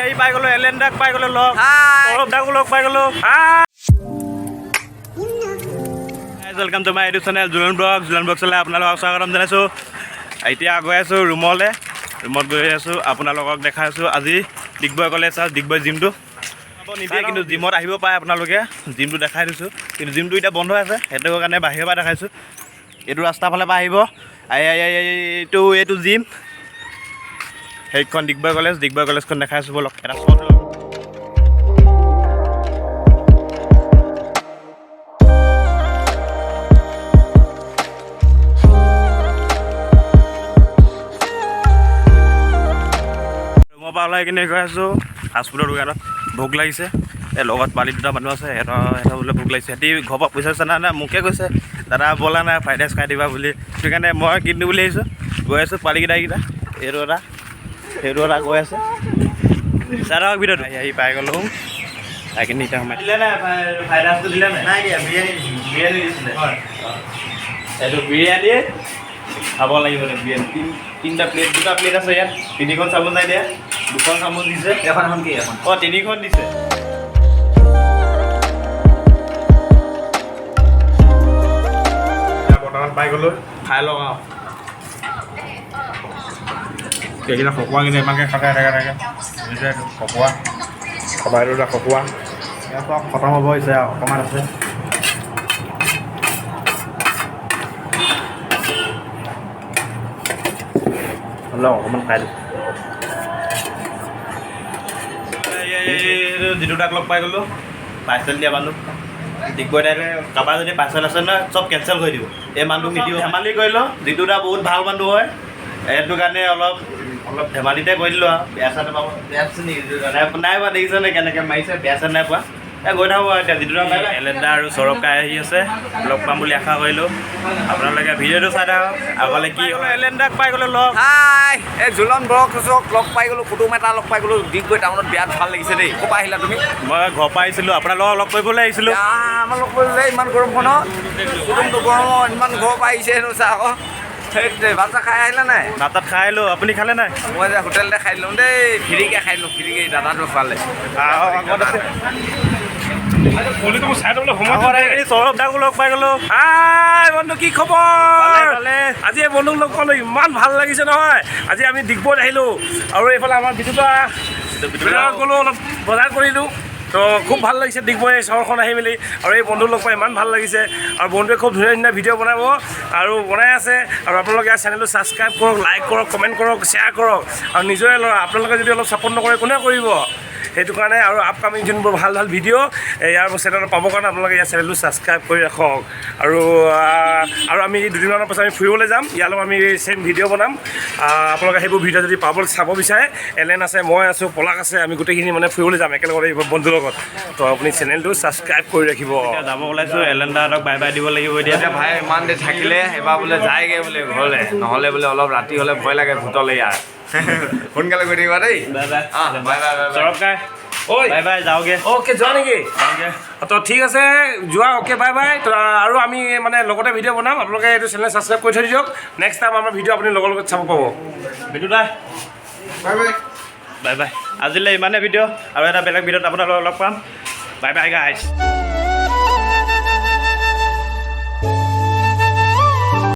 এই পাই গ'লো এলেনদাক পাই গ'লো লগ অলপ দাকো লগ পাই গ'লো welcome to my YouTube channel Julan vlog চলাই আপোনালোকক স্বাগতম জনাইছোঁ এতিয়া গৈ আছোঁ ৰুমত গৈ আছোঁ আপোনালোকক দেখাই আছোঁ আজি ডিগবৈ কলেজ ডিগবৈ জিমটো নিদিয়ে কিন্তু জিমত আহিব পাৰে আপোনালোকে জিমটো দেখাই দিছোঁ কিন্তু জিমটো এতিয়া বন্ধ আছে সেইটো কাৰণে বাহিৰৰ পৰা দেখাইছোঁ এইটো ৰাস্তাৰ ফালৰ পৰা আহিব এইটো জিম সেইখন ডিগবৈ কলেজখন দেখাই আছোঁ বলক এটা শ্বট ৰুমৰ পৰা ওলাই কিনে গৈ আছোঁ ফাষ্টফুডৰ দোকানত ভোক লাগিছে লগত পালি দুটা মানুহ আছে এটা বোলে ভোক লাগিছে সিহঁতি ঘৰৰ পৰা পইচা চইচা নাই মোকে কৈছে দাদা বলা নাই ফ্ৰাইড ৰাইচ খাই দিবা বুলি সেইকাৰণে মই কিনি বুলি আহিছোঁ গৈ আছোঁ পালিকেইটা এইটো এটা গৈ আছে দাদাক ভিতৰত আহি পাই গ'লোঁ তাই কিনি এতিয়া সোমাই দিলে নাই ফ্ৰাইড ৰাইচটো দিলে নাই দিয়া বিৰিয়ানী দিছিলে এইটো বিৰিয়ানীয়ে খাব লাগিব বিৰিয়ানী দুটা প্লেট আছে ইয়াত 3খন চামুচ নাই দিয়া 2খন চামুচ দিছে এখন কি এখন 3খন দিছে বৰ্তমান পাই গ'লোঁ খাই লওঁ আৰু এইকেইটা খকুৱা কিনে ইমানকৈ খাই থাকে খকুৱা খকুৱা ইয়াতো খতম হ'ব হৈছে আৰু অকণমান আছে অকণমান খাই দিওঁ যিটোটাক লগ পাই গ'লোঁ পাৰ্চেল দিয়া মানুহ ডিগবৈ টাইপে কাৰোবাৰ যদি পাৰ্চেল আছে নহয় চব কেঞ্চেল কৰি দিব এই মানুহটোক নিদিওঁ ধেমালি কৰিলোঁ যিটোটা বহুত ভাল মানুহ হয় সেইটো কাৰণে অলপ ধেমালিতে কৰি দিলোঁ আৰু বেয়া চেয়া নাপাব নাই পোৱা দেখিছেনে কেনেকৈ মাৰিছে বেয়া চেয়া নাই পোৱা গৈ থাকোঁ আৰু এতিয়া যিটো এলেণ্ডা আৰু সৌৰভ কাই আহি আছে লগ পাম বুলি আশা কৰিলোঁ আপোনালোকে ভিডিঅ'টো চাই থাকক আগলৈ কি হ'ল এলেণ্ডাক পাই গ'লোঁ লগ এই জুলন ব্লগক লগ পাই গ'লোঁ কুটুম এটা লগ পাই গ'লোঁ ডিগবৈ টাউনত বিৰাট ভাল লাগিছে দেই ক'ৰ পৰা আহিলা তুমি মই ঘৰৰ পৰা আহিছিলোঁ আপোনালোকক লগ কৰিবলৈ আহিছিলোঁ আমাৰ লগ কৰিবলৈ ইমান গৰমখনত কুটুমটো গৰমত ইমান ঘৰৰ পৰা আহিছে হেনো চা আকৌ ভাত চাহ খাই আহিলা নাই ভাত খাই আহিলোঁ আপুনি খালে নাই মই যে হোটেলতে খাই দিলোঁ দেই ফ্ৰীকৈ খাই দিলোঁ ফ্ৰীকৈ দাদাটো খোৱালে সৌৰভ দাকো লগ পাই গ'লোঁ বন্ধু কি খবৰ আজি এই বন্ধুক লগ পালোঁ ইমান ভাল লাগিছে নহয় আজি আমি ডিগবৈত আহিলোঁ আৰু এইফালে আমাৰ বিদ্যুৎ গ'লোঁ অলপ বজাৰ কৰিলোঁ তো খুব ভাল লাগিছে ডিগবৈ চহৰখন আহি মেলি আৰু এই বন্ধুক লগ পাই ইমান ভাল লাগিছে আৰু বন্ধুৱে খুব ধুনীয়া ধুনীয়া ভিডিঅ' বনাব আৰু বনাই আছে আৰু আপোনালোকে চেনেলটো ছাবস্ক্ৰাইব কৰক লাইক কৰক কমেণ্ট কৰক শ্বেয়াৰ কৰক আৰু নিজৰে ল'ৰা আপোনালোকে যদি অলপ ছাপোৰ্ট নকৰে কোনে কৰিব সেইটো কাৰণে আৰু আপকামিং যোনবোৰ ভাল ভাল ভিডিঅ' ইয়াৰ চেনেলত পাবৰ কাৰণে আপোনালোকে ইয়াৰ চেনেলটো ছাবস্ক্ৰাইব কৰি ৰাখক আৰু আমি দুদিনমানৰ পাছত আমি ফুৰিবলৈ যাম ইয়াৰ লগত আমি চেম ভিডিঅ' বনাম আপোনালোকে সেইবোৰ ভিডিঅ' যদি চাব বিচাৰে এলেন আছে মই আছোঁ পলাক আছে আমি গোটেইখিনি মানে ফুৰিবলৈ যাম একেলগতে বন্ধুৰ লগত তো আপুনি চেনেলটো ছাবস্ক্ৰাইব কৰি ৰাখিব যাব ওলাইছোঁ এলেণ্ডাহঁতক বাই বাই দিব লাগিব এতিয়া ভাই ইমান দেৰি থাকিলে এবাৰ বোলে যায়গৈ বোলে ঘৰলৈ নহ'লে বোলে অলপ ৰাতি হ'লে ভয় লাগে ভূতলে ইয়াৰ সোনকালে গৈ থাকিবা দেই সৌৰভ কাই ঐ বাই বাই যাওঁগৈ অ'কে যোৱা নেকি তো ঠিক আছে যোৱা অ'কে বাই বাই তো আৰু আমি মানে লগতে ভিডিঅ' বনাম আপোনালোকে এইটো চেনেল ছাবস্ক্ৰাইব কৰি থৈ দিয়ক নেক্সট টাইম আমাৰ ভিডিঅ' আপুনি লগত চাব পাব বিদ্যুৎ বাই বাই আজিলৈ ইমানে ভিডিঅ' আৰু এটা বেলেগ ভিডিঅ'ত আপোনালোকক লগ পাম বাই বাই গাইজ